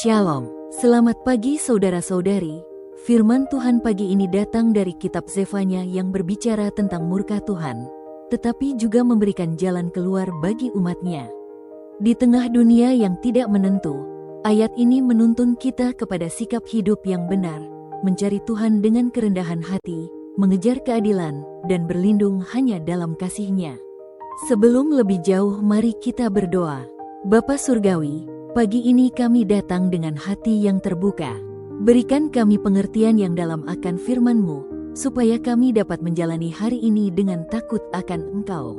Shalom, selamat pagi saudara-saudari. Firman Tuhan pagi ini datang dari kitab Zefanya yang berbicara tentang murka Tuhan, tetapi juga memberikan jalan keluar bagi umatnya. Di tengah dunia yang tidak menentu, ayat ini menuntun kita kepada sikap hidup yang benar, mencari Tuhan dengan kerendahan hati, mengejar keadilan, dan berlindung hanya dalam kasih-Nya. Sebelum lebih jauh, mari kita berdoa. Bapa Surgawi, pagi ini kami datang dengan hati yang terbuka. Berikan kami pengertian yang dalam akan firman-Mu, supaya kami dapat menjalani hari ini dengan takut akan Engkau.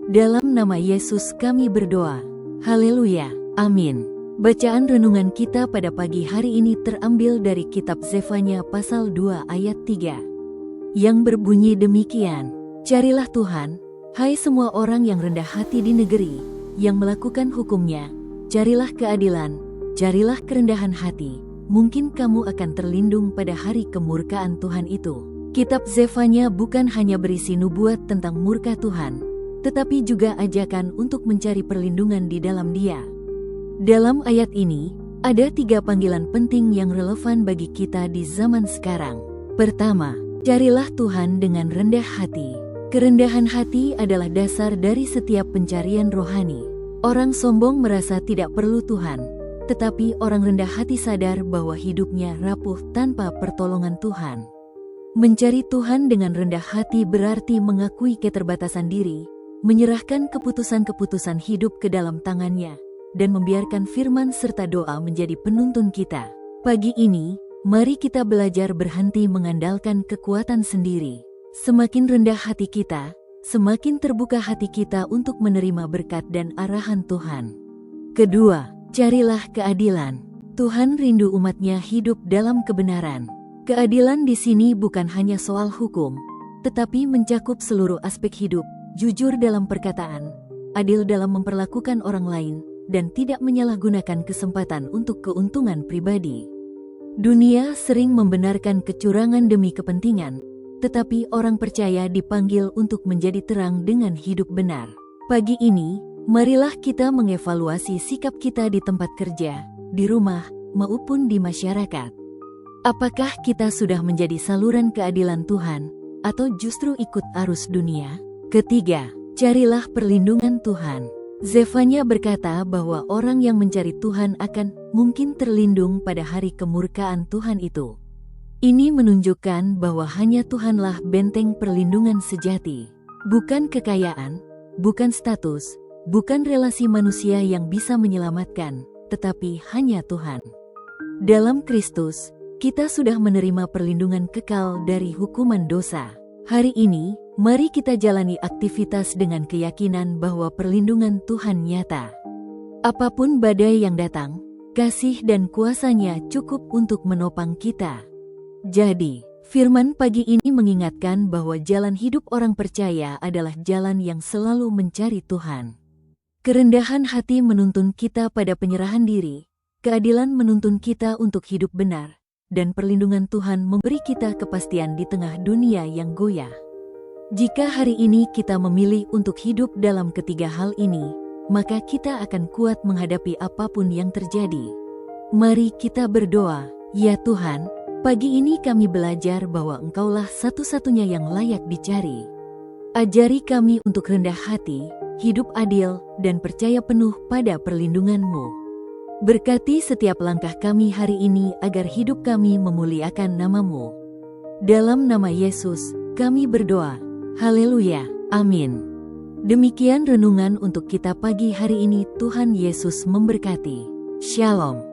Dalam nama Yesus kami berdoa. Haleluya. Amin. Bacaan renungan kita pada pagi hari ini terambil dari kitab Zefanya pasal 2 ayat 3. Yang berbunyi demikian, carilah Tuhan, hai semua orang yang rendah hati di negeri, yang melakukan hukum-Nya. Carilah keadilan, carilah kerendahan hati, mungkin kamu akan terlindung pada hari kemurkaan Tuhan itu. Kitab Zefanya bukan hanya berisi nubuat tentang murka Tuhan, tetapi juga ajakan untuk mencari perlindungan di dalam Dia. Dalam ayat ini, ada 3 panggilan penting yang relevan bagi kita di zaman sekarang. Pertama, carilah Tuhan dengan rendah hati. Kerendahan hati adalah dasar dari setiap pencarian rohani. Orang sombong merasa tidak perlu Tuhan, tetapi orang rendah hati sadar bahwa hidupnya rapuh tanpa pertolongan Tuhan. Mencari Tuhan dengan rendah hati berarti mengakui keterbatasan diri, menyerahkan keputusan-keputusan hidup ke dalam tangan-Nya, dan membiarkan firman serta doa menjadi penuntun kita. Pagi ini, mari kita belajar berhenti mengandalkan kekuatan sendiri. Semakin rendah hati kita, semakin terbuka hati kita untuk menerima berkat dan arahan Tuhan. Kedua, carilah keadilan. Tuhan rindu umat-Nya hidup dalam kebenaran. Keadilan di sini bukan hanya soal hukum, tetapi mencakup seluruh aspek hidup, jujur dalam perkataan, adil dalam memperlakukan orang lain, dan tidak menyalahgunakan kesempatan untuk keuntungan pribadi. Dunia sering membenarkan kecurangan demi kepentingan, tetapi orang percaya dipanggil untuk menjadi terang dengan hidup benar. Pagi ini, marilah kita mengevaluasi sikap kita di tempat kerja, di rumah, maupun di masyarakat. Apakah kita sudah menjadi saluran keadilan Tuhan, atau justru ikut arus dunia? Ketiga, carilah perlindungan Tuhan. Zefanya berkata bahwa orang yang mencari Tuhan akan mungkin terlindung pada hari kemurkaan Tuhan itu. Ini menunjukkan bahwa hanya Tuhanlah benteng perlindungan sejati. Bukan kekayaan, bukan status, bukan relasi manusia yang bisa menyelamatkan, tetapi hanya Tuhan. Dalam Kristus, kita sudah menerima perlindungan kekal dari hukuman dosa. Hari ini, mari kita jalani aktivitas dengan keyakinan bahwa perlindungan Tuhan nyata. Apapun badai yang datang, kasih dan kuasa-Nya cukup untuk menopang kita. Jadi, firman pagi ini mengingatkan bahwa jalan hidup orang percaya adalah jalan yang selalu mencari Tuhan. Kerendahan hati menuntun kita pada penyerahan diri, keadilan menuntun kita untuk hidup benar, dan perlindungan Tuhan memberi kita kepastian di tengah dunia yang goyah. Jika hari ini kita memilih untuk hidup dalam ketiga hal ini, maka kita akan kuat menghadapi apapun yang terjadi. Mari kita berdoa. Ya Tuhan, pagi ini kami belajar bahwa Engkaulah satu-satunya yang layak dicari. Ajari kami untuk rendah hati, hidup adil, dan percaya penuh pada perlindungan-Mu. Berkati setiap langkah kami hari ini agar hidup kami memuliakan nama-Mu. Dalam nama Yesus, kami berdoa. Haleluya. Amin. Demikian renungan untuk kita pagi hari ini. Tuhan Yesus memberkati. Shalom.